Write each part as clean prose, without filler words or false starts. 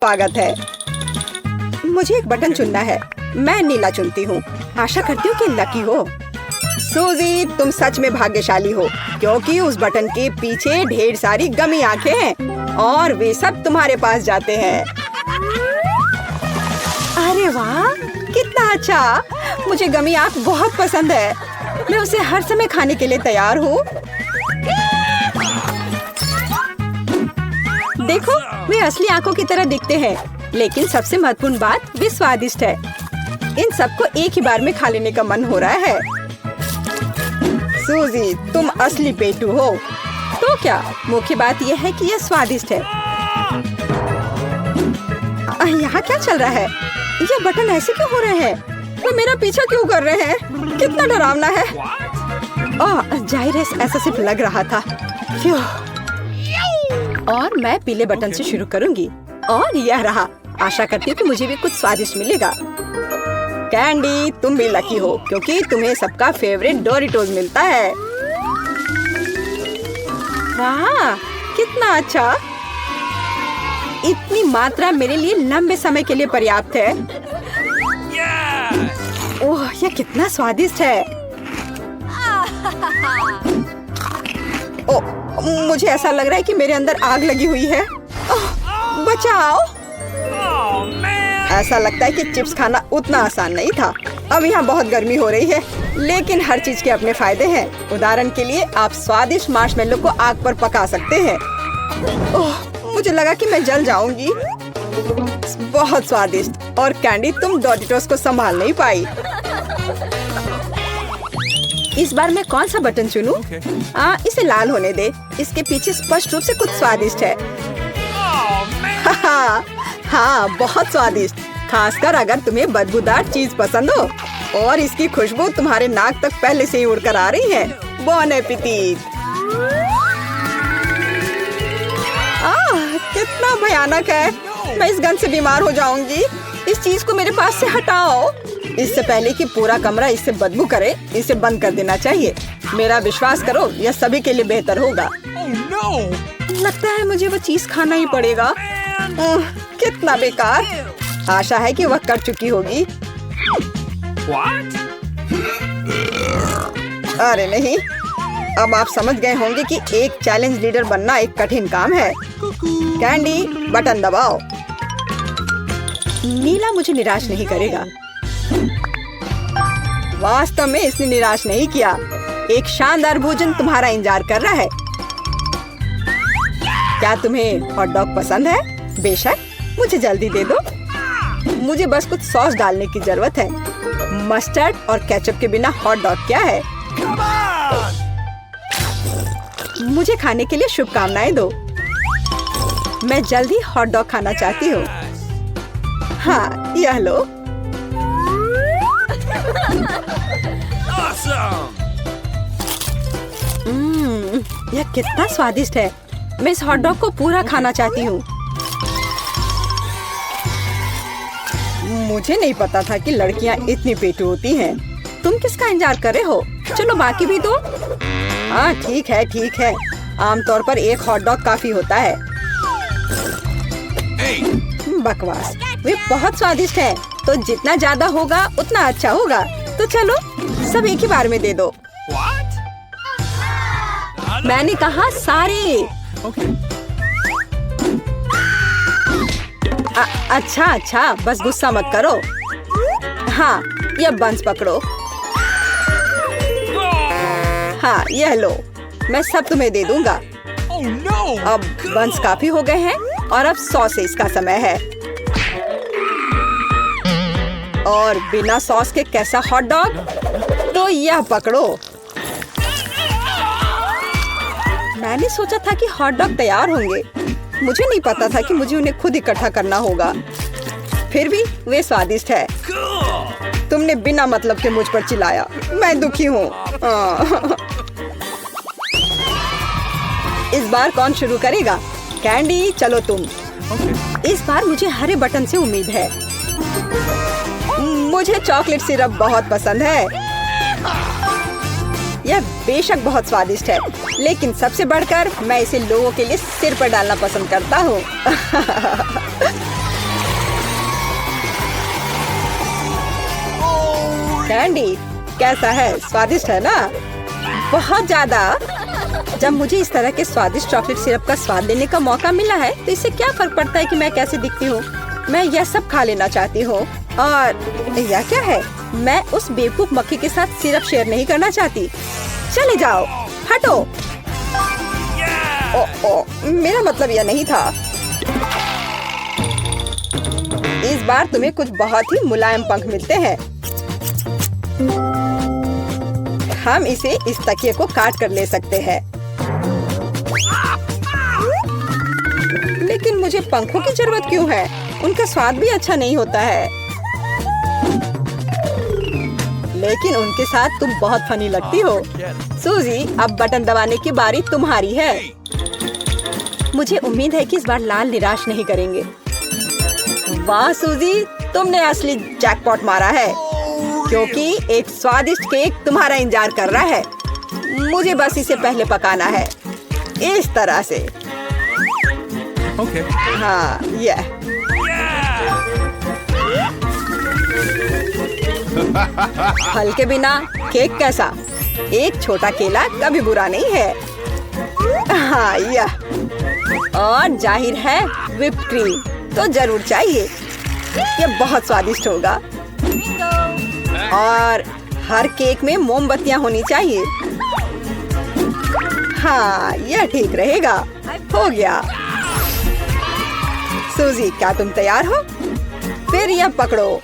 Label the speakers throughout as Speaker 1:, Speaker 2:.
Speaker 1: स्वागत है। मुझे एक बटन चुनना है। मैं नीला चुनती हूँ। आशा करती हूँ कि लकी हो। सूजी, तुम सच में भाग्यशाली हो क्योंकि उस बटन के पीछे ढेर सारी गमी आंखें हैं और वे सब तुम्हारे पास जाते हैं। अरे वाह, कितना अच्छा! मुझे गमी आंख बहुत पसंद है। मैं उसे हर समय खाने के लिए तैयार हूँ। देखो, वे असली आंखों की तरह दिखते हैं, लेकिन सबसे महत्वपूर्ण बात, वे स्वादिष्ट है। इन सबको एक ही बार में खा लेने का मन हो रहा है। सूजी, तुम असली पेटू हो। तो क्या, मुख्य बात यह है कि यह स्वादिष्ट है। यहाँ क्या चल रहा है? ये बटन ऐसे क्यों हो रहे हैं? वो मेरा पीछा क्यों कर रहे हैं? कितना डरावना है। जाहिर है, ऐसा सिर्फ लग रहा था। और मैं पीले बटन से शुरू करूंगी और यह रहा। आशा करती हूँ कि मुझे भी कुछ स्वादिष्ट मिलेगा। कैंडी, तुम भी लकी हो क्योंकि तुम्हें सबका फेवरेट डोरिटोज मिलता है। वाह, कितना अच्छा! इतनी मात्रा मेरे लिए लंबे समय के लिए पर्याप्त है। ओह, यह कितना स्वादिष्ट है। ओह, मुझे ऐसा लग रहा है कि मेरे अंदर आग लगी हुई है। बचाओ! ऐसा लगता है कि चिप्स खाना उतना आसान नहीं था। अब यहाँ बहुत गर्मी हो रही है, लेकिन हर चीज के अपने फायदे हैं। उदाहरण के लिए, आप स्वादिष्ट मार्शमेलो को आग पर पका सकते हैं। ओह, मुझे लगा कि मैं जल जाऊंगी। बहुत स्वादिष्ट। और कैंडी, तुम डोरिटोस को संभाल नहीं पाई। इस बार मैं कौन सा बटन चुनूं? इसे लाल होने दे। इसके पीछे स्पष्ट रूप से कुछ स्वादिष्ट है। हाँ, बहुत स्वादिष्ट। खासकर अगर तुम्हें बदबूदार चीज पसंद हो और इसकी खुशबू तुम्हारे नाक तक पहले से ही उड़कर आ रही है। बॉन एपेटिट! कितना भयानक है। मैं इस गंध से बीमार हो जाऊंगी। इस चीज को मेरे पास से हटाओ। इससे पहले कि पूरा कमरा इससे बदबू करे, इसे बंद कर देना चाहिए। मेरा विश्वास करो, यह सभी के लिए बेहतर होगा। लगता है मुझे वो चीज खाना ही पड़ेगा। कितना बेकार। आशा है कि वह कर चुकी होगी। अरे नहीं, अब आप समझ गए होंगे कि एक चैलेंज लीडर बनना एक कठिन काम है। कैंडी, बटन दबाओ। नीला मुझे निराश नहीं करेगा। वास्तव में इसने निराश नहीं किया। एक शानदार भोजन तुम्हारा इंतजार कर रहा है। क्या तुम्हें हॉट डॉग पसंद है? बेशक, मुझे जल्दी दे दो। मुझे बस कुछ सॉस डालने की जरूरत है। मस्टर्ड और केचप के बिना हॉट डॉग क्या है? मुझे खाने के लिए शुभकामनाएं दो। मैं जल्दी हॉट डॉग खाना चाहती हूँ। हाँ, यह लो। यह कितना स्वादिष्ट है। मैं इस हॉट डॉग को पूरा खाना चाहती हूँ। मुझे नहीं पता था कि लड़कियाँ इतनी पेटू होती हैं। तुम किसका इंतजार कर रहे हो? चलो बाकी भी दो। हाँ, ठीक है, ठीक है। आमतौर पर एक हॉट डॉग काफी होता है। बकवास। वे बहुत स्वादिष्ट है, तो जितना ज्यादा होगा उतना अच्छा होगा। तो चलो, सब एक ही बार में दे दो। मैंने कहा सारे। अच्छा, बस गुस्सा मत करो। हाँ, यह बंस पकड़ो। हाँ, यह लो। मैं सब तुम्हें दे दूंगा। अब बंस काफी हो गए हैं और अब सॉसेज का समय है। और बिना सॉस के कैसा हॉट डॉग? तो यह पकड़ो। मैंने सोचा था कि हॉट डॉग तैयार होंगे। मुझे नहीं पता था कि मुझे उन्हें खुद इकट्ठा करना होगा। फिर भी वे स्वादिष्ट है। तुमने बिना मतलब के मुझ पर चिल्लाया। मैं दुखी हूँ। इस बार कौन शुरू करेगा? कैंडी, चलो तुम। इस बार मुझे हरे बटन से उम्मीद है। मुझे चॉकलेट सिरप बहुत पसंद है। यह बेशक बहुत स्वादिष्ट है, लेकिन सबसे बढ़कर मैं इसे लोगों के लिए सिर पर डालना पसंद करता हूँ। कैंडी कैसा है, स्वादिष्ट है ना? बहुत ज्यादा। जब मुझे इस तरह के स्वादिष्ट चॉकलेट सिरप का स्वाद लेने का मौका मिला है तो इससे क्या फर्क पड़ता है कि मैं कैसे दिखती हूँ। मैं यह सब खा लेना चाहती हूँ। और यह क्या है? मैं उस बेवकूफ मक्खी के साथ सिरप शेयर नहीं करना चाहती। चले जाओ, हटो। ओ, मेरा मतलब यह नहीं था। इस बार तुम्हें कुछ बहुत ही मुलायम पंख मिलते हैं। हम इसे इस तकिए को काट कर ले सकते हैं। लेकिन मुझे पंखों की जरूरत क्यों है? उनका स्वाद भी अच्छा नहीं होता है। लेकिन उनके साथ तुम बहुत फनी लगती हो। सूजी, अब बटन दबाने की बारी तुम्हारी है। मुझे उम्मीद है कि इस बार लाल निराश नहीं करेंगे। वाह सूजी, तुमने असली जैकपॉट मारा है, क्योंकि एक स्वादिष्ट केक तुम्हारा इंतजार कर रहा है। मुझे बस इसे पहले पकाना है, इस तरह से।
Speaker 2: Okay.
Speaker 1: हाँ, यह। फल के बिना केक कैसा? एक छोटा केला कभी बुरा नहीं है। हाँ, यह। और जाहिर है व्हिप्ड क्रीम तो जरूर चाहिए। यह बहुत स्वादिष्ट होगा। और हर केक में मोमबत्तियां होनी चाहिए। हाँ, यह ठीक रहेगा। हो गया। सूजी, क्या तुम तैयार हो? फिर यह पकड़ो।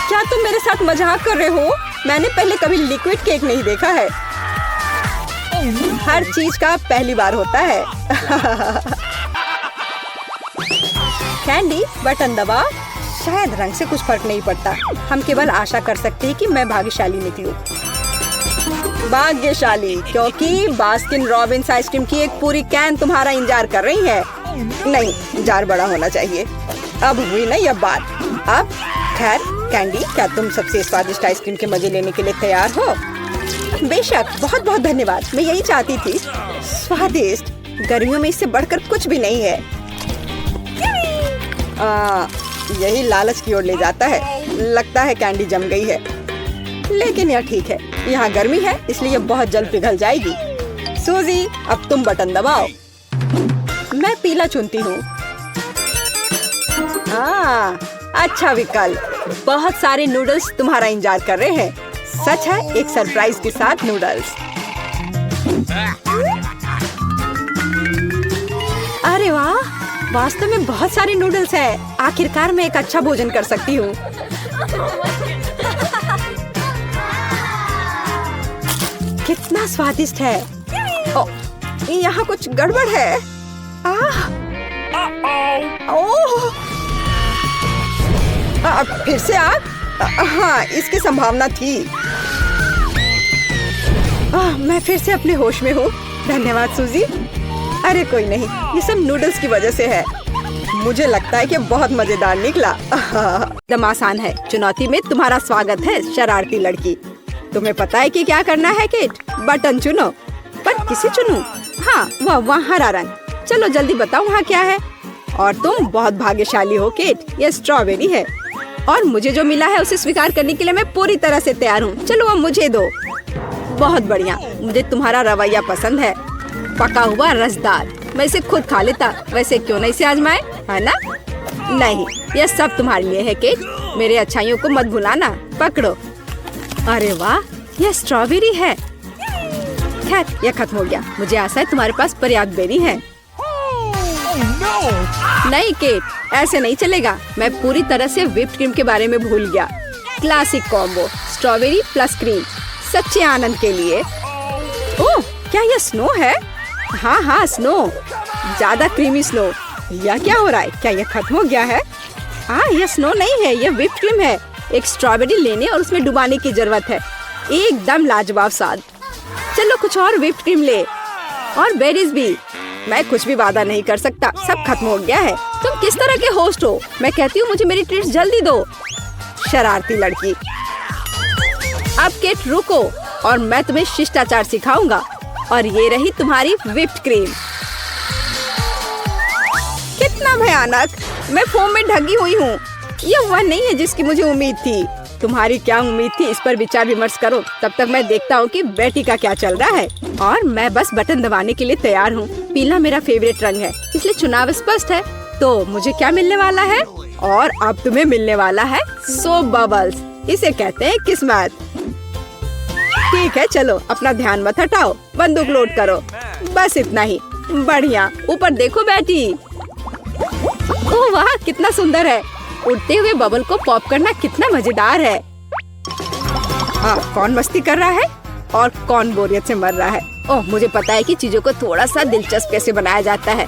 Speaker 1: क्या तुम मेरे साथ मजाक कर रहे हो? मैंने पहले कभी लिक्विड केक नहीं देखा है। हर चीज का पहली बार होता है। कैंडी, बटन दबाओ। शायद रंग से कुछ फर्क नहीं पड़ता। हम केवल आशा कर सकते हैं कि मैं भाग्यशाली निकलूं। भाग्यशाली, क्योंकि बास्किन रॉबिन्स आइसक्रीम की एक पूरी कैन तुम्हारा इंतजार कर रही है। नहीं, जार बड़ा होना चाहिए। अब हुई ना यह बात। अब खैर कैंडी, क्या तुम सबसे स्वादिष्ट आइसक्रीम के मजे लेने के लिए तैयार हो? बेशक, बहुत बहुत धन्यवाद। मैं यही चाहती थी। स्वादिष्ट, गर्मियों में इससे बढ़कर कुछ भी नहीं है। यही लालच की ओर ले जाता है। लगता है कैंडी जम गई है, लेकिन यह ठीक है। यहाँ गर्मी है, इसलिए यह बहुत जल्द पिघल जाएगी। सूजी, अब तुम बटन दबाओ। मैं पीला चुनती हूँ। अच्छा विकल्प। बहुत सारे नूडल्स तुम्हारा इंतजार कर रहे हैं। सच है, एक सरप्राइज के साथ नूडल्स। अरे वाह, वास्तव में बहुत सारे नूडल्स हैं। आखिरकार मैं एक अच्छा भोजन कर सकती हूँ। कितना स्वादिष्ट है। यहाँ कुछ गड़बड़ है। ओह, फिर से आग? हाँ, इसकी संभावना थी। मैं फिर से अपने होश में हूँ। धन्यवाद सूजी। अरे कोई नहीं, ये सब नूडल्स की वजह से है। मुझे लगता है कि बहुत मजेदार निकला। एकदम आसान है। चुनौती में तुम्हारा स्वागत है, शरारती लड़की। तुम्हें पता है कि क्या करना है केट? बटन चुनो। पर किसे चुनूं? हाँ, वह हरा रंग। चलो जल्दी बताओ वहाँ क्या है। और तुम बहुत भाग्यशाली हो केट, यह स्ट्रॉबेरी है। और मुझे जो मिला है उसे स्वीकार करने के लिए मैं पूरी तरह से तैयार हूँ। चलो अब मुझे दो। बहुत बढ़िया, मुझे तुम्हारा रवैया पसंद है। पका हुआ रसदार। मैं इसे खुद खा लेता। वैसे क्यों नहीं इसे आजमाए, है ना? नहीं, यह सब तुम्हारे लिए है केट। मेरे अच्छाइयों को मत भुलाना। पकड़ो। अरे वाह, यह स्ट्रॉबेरी है। खैर, यह खत्म हो गया। मुझे आशा है तुम्हारे पास पर्याप्त बेरी है। नहीं केट, ऐसे नहीं चलेगा। मैं पूरी तरह से व्हिप्ड क्रीम के बारे में भूल गया। Classic combo, strawberry plus cream, सच्चे आनंद के लिए। ओह, क्या यह स्नो है? हाँ, स्नो, ज्यादा क्रीमी स्नो। यह क्या हो रहा है? क्या यह खत्म हो गया है? यह स्नो नहीं है, यह व्हिप्ड क्रीम है। एक स्ट्रॉबेरी लेने और उसमें डुबाने की जरूरत है। एकदम लाजवाब स्वाद। चलो कुछ और व्हिप्ड क्रीम ले, और बेरीज भी। मैं कुछ भी वादा नहीं कर सकता, सब खत्म हो गया है। तुम किस तरह के होस्ट हो? मैं कहती हूँ मुझे मेरी ट्रीट्स जल्दी दो। शरारती लड़की। अब केट रुको, और मैं तुम्हें शिष्टाचार सिखाऊंगा। और ये रही तुम्हारी व्हिप्ड क्रीम। कितना भयानक। मैं फोम में ढकी हुई हूँ। ये वह नहीं है जिसकी मुझे उम्मीद थी। तुम्हारी क्या उम्मीद थी इस पर विचार विमर्श करो, तब तक मैं देखता हूँ कि बेटी का क्या चल रहा है। और मैं बस बटन दबाने के लिए तैयार हूँ। पीला मेरा फेवरेट रंग है, इसलिए चुनाव स्पष्ट है। तो मुझे क्या मिलने वाला है? और अब तुम्हें मिलने वाला है सोप बबल्स। इसे कहते हैं किस्मत। ठीक है, चलो अपना ध्यान मत हटाओ, बंदूक लोड करो। बस इतना ही। बढ़िया, ऊपर देखो बेटी। ओह वाह, कितना सुंदर है। उड़ते हुए बबल को पॉप करना कितना मजेदार है। कौन मस्ती कर रहा है और कौन बोरियत से मर रहा है? ओह, मुझे पता है कि चीजों को थोड़ा सा दिलचस्प कैसे बनाया जाता है।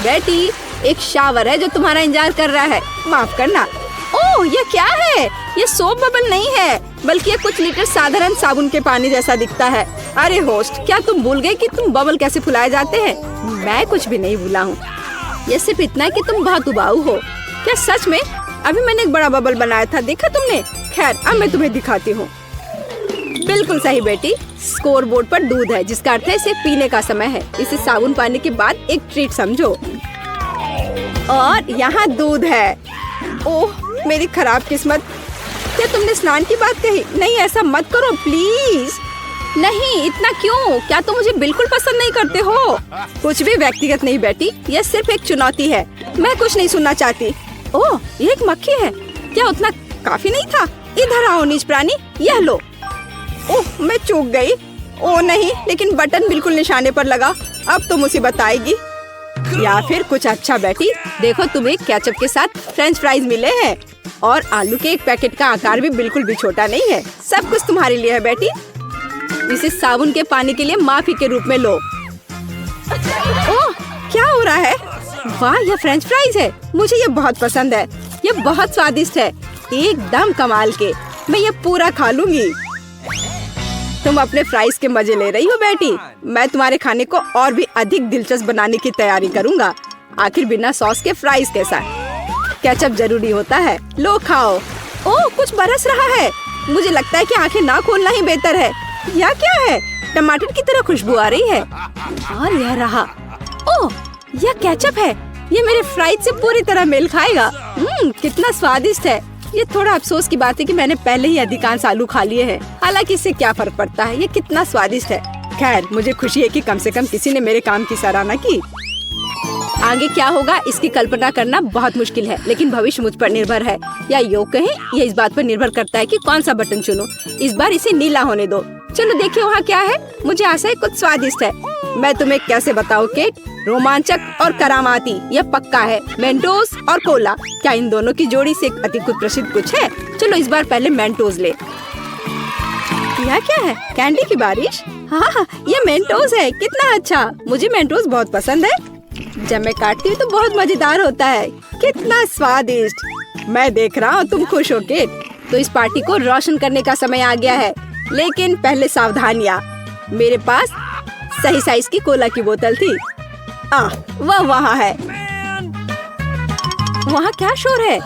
Speaker 1: बेटी, एक शावर है जो तुम्हारा इंतजार कर रहा है। माफ करना। ओह, ये क्या है? ये सोप बबल नहीं है, बल्कि ये कुछ लीटर साधारण साबुन के पानी जैसा दिखता है। अरे होस्ट, क्या तुम भूल गए कि तुम बबल कैसे फुलाए जाते हैं? मैं कुछ भी नहीं भूला हूँ। ये सिर्फ इतना है कि तुम बहुत उबाऊ हो। क्या सच में? अभी मैंने एक बड़ा बबल बनाया था, देखा तुमने? खैर, अब मैं तुम्हें दिखाती हूँ। बिल्कुल सही बेटी। स्कोर बोर्ड पर दूध है, जिसका अर्थ है इसे पीने का समय है। इसे साबुन पानी के बाद एक ट्रीट समझो। और यहाँ दूध है। ओह, मेरी खराब किस्मत। क्या तुमने स्नान की बात कही? नहीं, ऐसा मत करो प्लीज। नहीं, इतना क्यों? क्या तुम मुझे बिल्कुल पसंद नहीं करते हो? कुछ भी व्यक्तिगत नहीं बेटी, यह सिर्फ एक चुनौती है। मैं कुछ नहीं सुनना चाहती। ओह, ये एक मक्खी है। क्या उतना काफी नहीं था? इधर आओ नीच प्राणी, यह लो। ओह, मैं चूक गई। ओह नहीं, लेकिन बटन बिल्कुल निशाने पर लगा। अब तो मुसीबत आएगी। या फिर कुछ अच्छा बेटी, देखो तुम्हें केचप के साथ फ्रेंच फ्राइज मिले हैं। और आलू के एक पैकेट का आकार भी बिल्कुल भी छोटा नहीं है। सब कुछ तुम्हारे लिए है बेटी। इसे साबुन के पानी के लिए माफी के रूप में लो। ओह, क्या हो रहा है? वाह, यह फ्रेंच फ्राइज है। मुझे ये बहुत पसंद है। ये बहुत स्वादिष्ट है, एकदम कमाल के। मैं ये पूरा खा लूंगी। तुम अपने फ्राइज के मजे ले रही हो बेटी। मैं तुम्हारे खाने को और भी अधिक दिलचस्प बनाने की तैयारी करूंगा। आखिर बिना सॉस के फ्राइज कैसा? केचप जरूरी होता है। लो खाओ। ओह, कुछ बरस रहा है। मुझे लगता है कि आंखें ना खोलना ही बेहतर है। यह क्या है? टमाटर की तरह खुशबू आ रही है। और यह रहा। ओह, यह केचप है। ये मेरे फ्राइज से पूरी तरह मेल खाएगा। कितना स्वादिष्ट है। ये थोड़ा अफसोस की बात है कि मैंने पहले ही अधिकांश आलू खा लिए हैं। हालांकि इससे क्या फर्क पड़ता है, ये कितना स्वादिष्ट है। खैर, मुझे खुशी है कि कम से कम किसी ने मेरे काम की सराहना की। आगे क्या होगा इसकी कल्पना करना बहुत मुश्किल है, लेकिन भविष्य मुझ पर निर्भर है। या यूँ कहें, यह इस बात पर निर्भर करता है कि कौन सा बटन चुनूं। इस बार इसे नीला होने दो। चलो देखिए वहाँ क्या है। मुझे आशा है कुछ स्वादिष्ट है। मैं तुम्हें कैसे बताऊँ केट? रोमांचक और करामाती, यह पक्का है। मेंटोस और कोला, क्या इन दोनों की जोड़ी से अति कुछ प्रसिद्ध कुछ है? चलो इस बार पहले मेंटोस ले। यह क्या है? कैंडी की बारिश? हाँ, ये मेंटोस है। कितना अच्छा। मुझे मेंटोस बहुत पसंद है। जब मैं काटती हूँ तो बहुत मजेदार होता है। कितना स्वादिष्ट। मैं देख रहा हूँ तुम खुश हो केट। तो इस पार्टी को रोशन करने का समय आ गया है, लेकिन पहले सावधानियाँ। मेरे पास सही साइज की कोला की बोतल थी। वह वहाँ है। वहाँ क्या शोर है?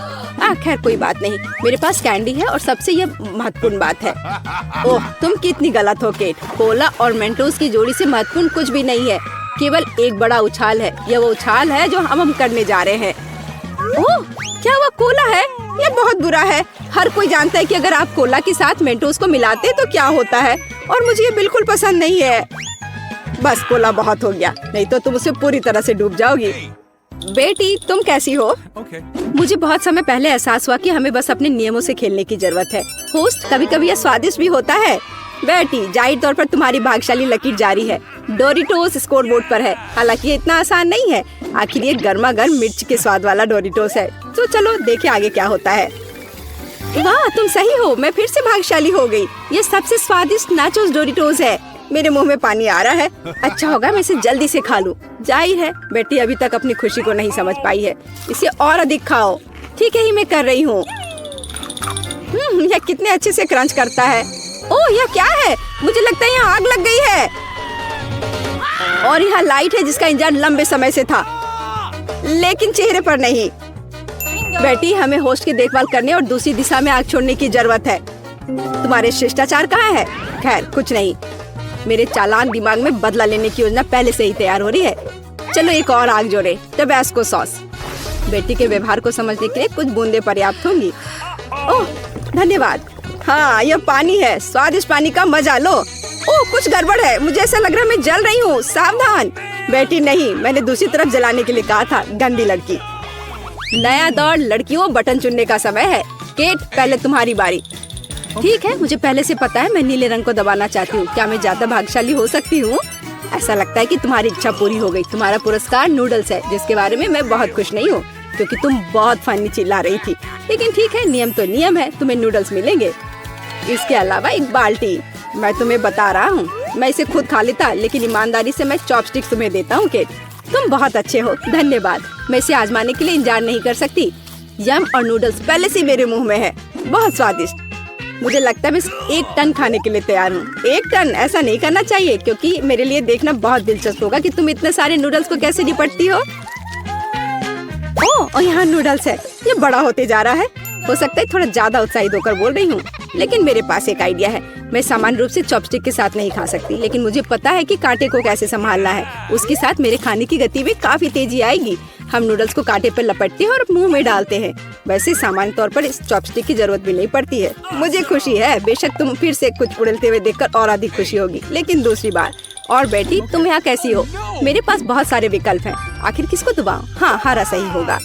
Speaker 1: खैर कोई बात नहीं, मेरे पास कैंडी है और सबसे यह महत्वपूर्ण बात है। ओह, तुम कितनी गलत हो केट। कोला और मेंटोस की जोड़ी से महत्वपूर्ण कुछ भी नहीं है। केवल एक बड़ा उछाल है। यह वो उछाल है जो हम करने जा रहे हैं। ओह, क्या वह कोला है? यह बहुत बुरा है। हर कोई जानता है कि अगर आप कोला के साथ मेंटोस को मिलाते तो क्या होता है, और मुझे ये बिल्कुल पसंद नहीं है। बस कोला बहुत हो गया, नहीं तो तुम उसे पूरी तरह से डूब जाओगी। बेटी, तुम कैसी हो?
Speaker 2: Okay.
Speaker 1: मुझे बहुत समय पहले एहसास हुआ कि हमें बस अपने नियमों से खेलने की जरूरत है। होस्ट, कभी कभी यह स्वादिष्ट भी होता है। बेटी, जाहिर तौर पर तुम्हारी भाग्यशाली लकीर जारी है। डोरिटोस स्कोर बोर्ड पर है। हालांकि ये इतना आसान नहीं है। आखिर ये गर्मा गर्म मिर्च के स्वाद वाला डोरिटोस है। तो चलो देखें आगे क्या होता है। वाह, तुम सही हो। मैं फिर से भाग्यशाली हो गई। ये सबसे स्वादिष्ट नाचोस डोरिटोस है। मेरे मुंह में पानी आ रहा है। अच्छा होगा मैं इसे जल्दी से खा लूं। जाहिर है बेटी अभी तक अपनी खुशी को नहीं समझ पाई है। इसे और अधिक खाओ। ठीक है ही मैं कर रही हूँ। यह कितने अच्छे से क्रंच करता है। ओह, यह क्या है? मुझे लगता है यहाँ आग लग गई है। और यहाँ लाइट है जिसका इंतजार लंबे समय से था, लेकिन चेहरे पर नहीं। बेटी, हमें होस्ट की देखभाल करने और दूसरी दिशा में आग छोड़ने की जरूरत है। तुम्हारे शिष्टाचार कहाँ है? खैर कुछ नहीं, मेरे चालान दिमाग में बदला लेने की योजना पहले से ही तैयार हो रही है। चलो एक और आग जोड़े। Tabasco sauce. बेटी के व्यवहार को समझने के लिए कुछ बूंदे पर्याप्त होंगी। ओह धन्यवाद। हाँ यह पानी है, स्वादिष्ट पानी का मजा लो। ओह कुछ गड़बड़ है, मुझे ऐसा लग रहा है मैं जल रही हूँ, सावधान। बेटी नहीं, मैंने दूसरी तरफ जलाने के लिए कहा था, गंदी लड़की। नया दौर लड़कियों, बटन चुनने का समय है। केट पहले तुम्हारी बारी। ठीक है, मुझे पहले से पता है मैं नीले रंग को दबाना चाहती हूँ। क्या मैं ज्यादा भाग्यशाली हो सकती हूँ? ऐसा लगता है कि तुम्हारी इच्छा पूरी हो गई। तुम्हारा पुरस्कार नूडल्स है, जिसके बारे में मैं बहुत खुश नहीं हूँ क्योंकि तुम बहुत फनी चिल्ला रही थी। लेकिन ठीक है, नियम तो नियम है, तुम्हें नूडल्स मिलेंगे। इसके अलावा एक बाल्टी। मैं तुम्हें बता रहा हूँ, मैं इसे खुद खा लेता, लेकिन ईमानदारी से मैं चॉपस्टिक तुम्हें देता हूँ। केट तुम बहुत अच्छे हो, धन्यवाद। मैं इसे आजमाने के लिए इंतजार नहीं कर सकती। यम और नूडल्स पहले से मेरे मुंह में है, बहुत स्वादिष्ट। मुझे लगता है मैं 1 टन खाने के लिए तैयार हूँ। 1 टन? ऐसा नहीं करना चाहिए क्योंकि मेरे लिए देखना बहुत दिलचस्प होगा कि तुम इतने सारे नूडल्स को कैसे निपटती हो। ओह और यहाँ नूडल्स है, ये बड़ा होते जा रहा है। हो सकता है थोड़ा ज्यादा उत्साहित होकर बोल रही हूँ, लेकिन मेरे पास एक आइडिया है। मैं सामान्य रूप से चॉपस्टिक के साथ नहीं खा सकती, लेकिन मुझे पता है कि कांटे को कैसे संभालना है। उसके साथ मेरे खाने की गति में काफी तेजी आएगी। हम नूडल्स को कांटे पर लपेटते हैं और मुंह में डालते हैं। वैसे सामान्य तौर पर इस चॉपस्टिक की जरूरत भी नहीं पड़ती है। मुझे खुशी है, बेशक तुम फिर से कुछ उड़लते हुए देखकर और अधिक खुशी होगी। लेकिन दूसरी बार, और बेटी तुम यहाँ कैसी हो? मेरे पास बहुत सारे विकल्प हैं, आखिर किसको दबाऊं? हाँ हरा सही होगा।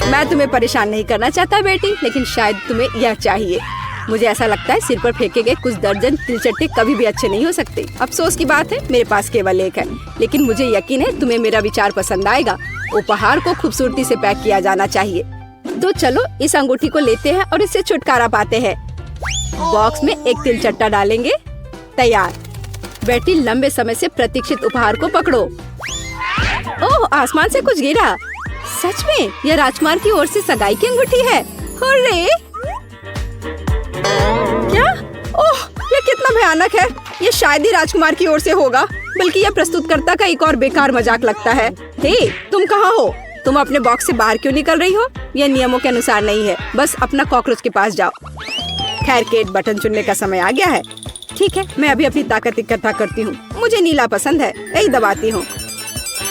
Speaker 1: मैं तुम्हें परेशान नहीं करना चाहता बेटी, लेकिन शायद तुम्हें यह चाहिए। मुझे ऐसा लगता है सिर पर फेंके गए कुछ दर्जन तिलचट्टे कभी भी अच्छे नहीं हो सकते। अफसोस की बात है, मेरे पास केवल एक है, लेकिन मुझे यकीन है तुम्हें मेरा विचार पसंद आएगा। उपहार को खूबसूरती से पैक किया जाना चाहिए। तो चलो इस अंगूठी को लेते हैं और इससे छुटकारा पाते हैं। बॉक्स में एक तिलचट्टा डालेंगे। तैयार। बेटी लंबे समय से प्रतीक्षित उपहार को पकड़ो। ओह आसमान से कुछ गिरा। सच में यह राजकुमार की ओर से सगाई की अंगूठी है। हुर्रे! क्या? ओह यह कितना भयानक है। ये शायद ही राजकुमार की ओर से होगा, बल्कि यह प्रस्तुतकर्ता का एक और बेकार मजाक लगता है। हे तुम कहाँ हो? तुम अपने बॉक्स से बाहर क्यों निकल रही हो? यह नियमों के अनुसार नहीं है। बस अपना कॉकरोच के पास जाओ। खैर केट, बटन चुनने का समय आ गया है। ठीक है, मैं अभी अपनी ताकत इकट्ठा करती हूँ। मुझे नीला पसंद है, यही दबाती हूँ।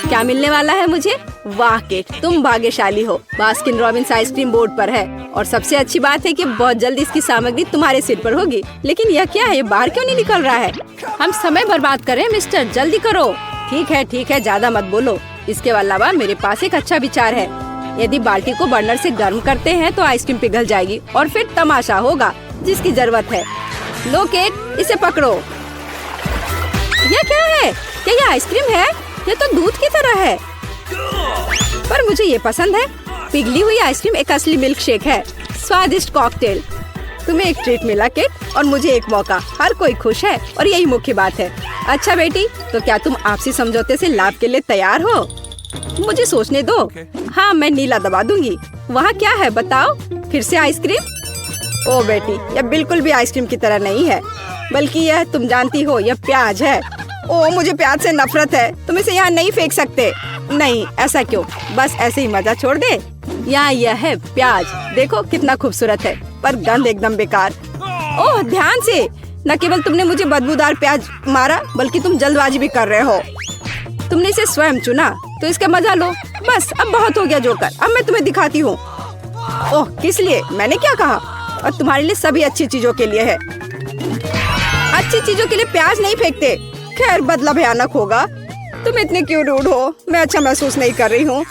Speaker 1: क्या मिलने वाला है मुझे? वाह केट, तुम भाग्यशाली हो। बास्किन रॉबिन्स आइसक्रीम बोर्ड पर है, और सबसे अच्छी बात है कि बहुत जल्द इसकी सामग्री तुम्हारे सिर पर होगी। लेकिन यह क्या है? बाहर क्यों नहीं निकल रहा है? हम समय बर्बाद करें मिस्टर, जल्दी करो। ठीक है, ज्यादा मत बोलो। इसके अलावा मेरे पास एक अच्छा विचार है। यदि बाल्टी को बर्नर से गर्म करते हैं तो आइसक्रीम पिघल जाएगी और फिर तमाशा होगा, जिसकी जरूरत है। लो केट, इसे पकड़ो। यह क्या है? क्या यह आइसक्रीम है? यह तो दूध की तरह है, पर मुझे ये पसंद है। पिघली हुई आइसक्रीम एक असली मिल्क शेक है। स्वादिष्ट कॉकटेल। तुम्हें एक ट्रीट मिला केट, और मुझे एक मौका। हर कोई खुश है और यही मुख्य बात है। अच्छा बेटी, तो क्या तुम आपसी समझौते से लाभ के लिए तैयार हो? मुझे सोचने दो। हाँ मैं नीला दबा दूंगी। वहाँ क्या है बताओ? फिर से आइसक्रीम? ओ बेटी, यह बिल्कुल भी आइसक्रीम की तरह नहीं है, बल्कि यह तुम जानती हो, यह प्याज है। ओ मुझे प्याज से नफरत है। तुम इसे यहाँ नहीं फेंक सकते। नहीं, ऐसा क्यों? बस ऐसे ही मजा छोड़ दे। यहाँ यह है प्याज, देखो कितना खूबसूरत है, पर गंध एकदम बेकार। ओह ध्यान से, न केवल तुमने मुझे बदबूदार प्याज मारा, बल्कि तुम जल्दबाजी भी कर रहे हो। तुमने इसे स्वयं चुना, तो इसका मजा लो। बस अब बहुत हो गया जोकर, अब मैं तुम्हें दिखाती हूँ। ओह किस लिए? मैंने क्या कहा? और तुम्हारे लिए सभी अच्छी चीजों के लिए है। अच्छी चीजों के लिए प्याज नहीं फेंकते। खैर बदला भयानक होगा। तुम इतने क्यों रूड हो? मैं अच्छा महसूस नहीं कर रही हूँ।